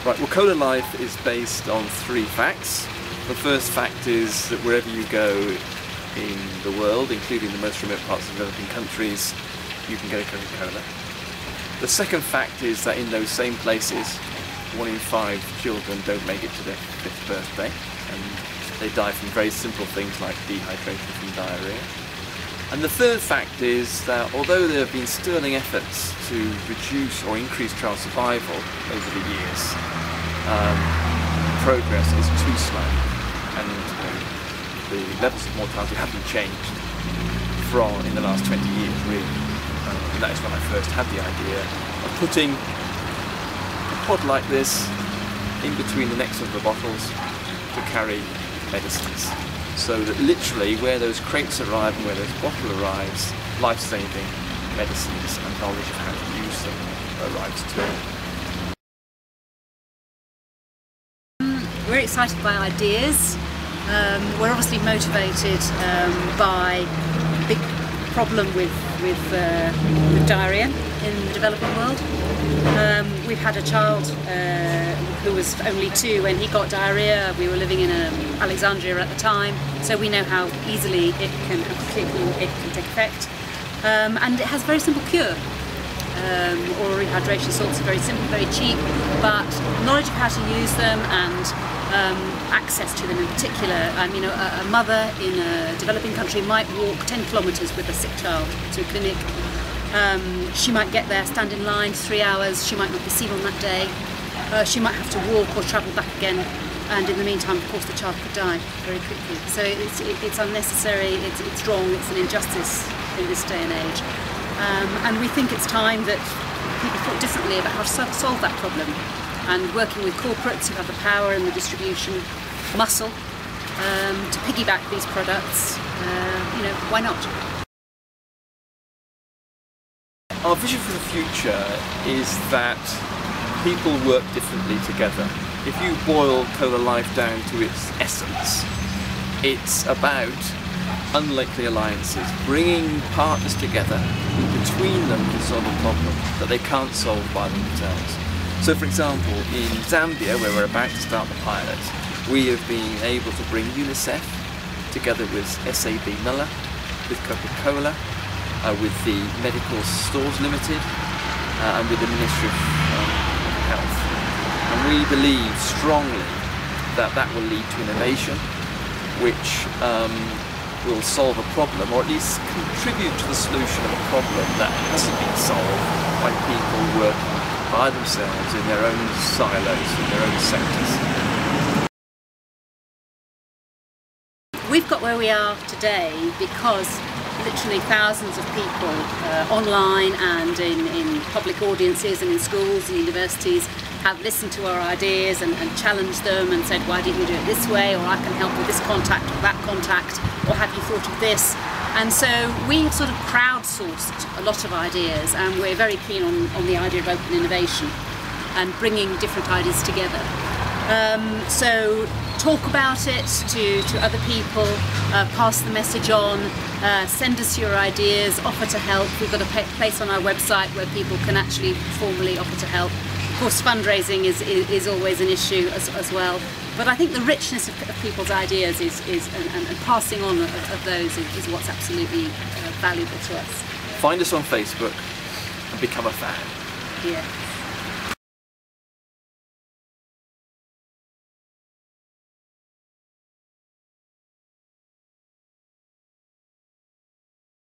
Right, well, Cola Life is based on 3 facts. The first fact is that wherever you go in the world, including the most remote parts of developing countries, you can get a Coca-Cola. The second fact is that in those same places, 1 in 5 children don't make it to their 5th birthday, and they die from very simple things like dehydration from diarrhea. And the third fact is that although there have been sterling efforts to reduce or increase child survival over the years, progress is too slow, and the levels of mortality haven't changed in the last 20 years really. And that is when I first had the idea of putting a pod like this in between the necks of the bottles to carry medicines, so that literally where those crates arrive and where those bottle arrives, life-saving medicines and knowledge of how to use them arrives too. We're excited by ideas. We're obviously motivated by a big problem with diarrhea in the developing world. We've had a child who was only 2 when he got diarrhea. We were living in Alexandria at the time, so we know how easily it can take effect. And it has a very simple cure. Oral rehydration salts are very simple, very cheap, but knowledge of how to use them and access to them in particular. A mother in a developing country might walk 10 kilometres with a sick child to a clinic. She might get there, stand in line 3 hours, she might not be seen on that day. She might have to walk or travel back again, and in the meantime, of course, the child could die very quickly. So it's unnecessary, it's wrong, it's an injustice in this day and age. And we think it's time that people thought differently about how to solve that problem. And working with corporates who have the power and the distribution muscle to piggyback these products, why not? Our vision for the future is that people work differently together. If you boil Cola Life down to its essence, it's about unlikely alliances, bringing partners together who between them can solve a problem that they can't solve by themselves. So for example, in Zambia, where we're about to start the pilot, we have been able to bring UNICEF together with SAB Nulla, with Coca-Cola, with the Medical Stores Limited, and with the Ministry of Health. And we believe strongly that that will lead to innovation, which will solve a problem, or at least contribute to the solution of a problem that hasn't been solved by people working by themselves in their own silos, in their own sectors. We've got where we are today because literally thousands of people online and in public audiences and in schools and universities have listened to our ideas and challenged them and said, why didn't you do it this way, or I can help with this contact or that contact, or have you thought of this? And so we have sort of crowdsourced a lot of ideas, and we're very keen on the idea of open innovation and bringing different ideas together. So talk about it to other people, pass the message on, send us your ideas, offer to help. We've got a place on our website where people can actually formally offer to help. Of course, fundraising is always an issue as well. But I think the richness of people's ideas and passing on of those is what's absolutely valuable to us. Find us on Facebook and become a fan. Yeah.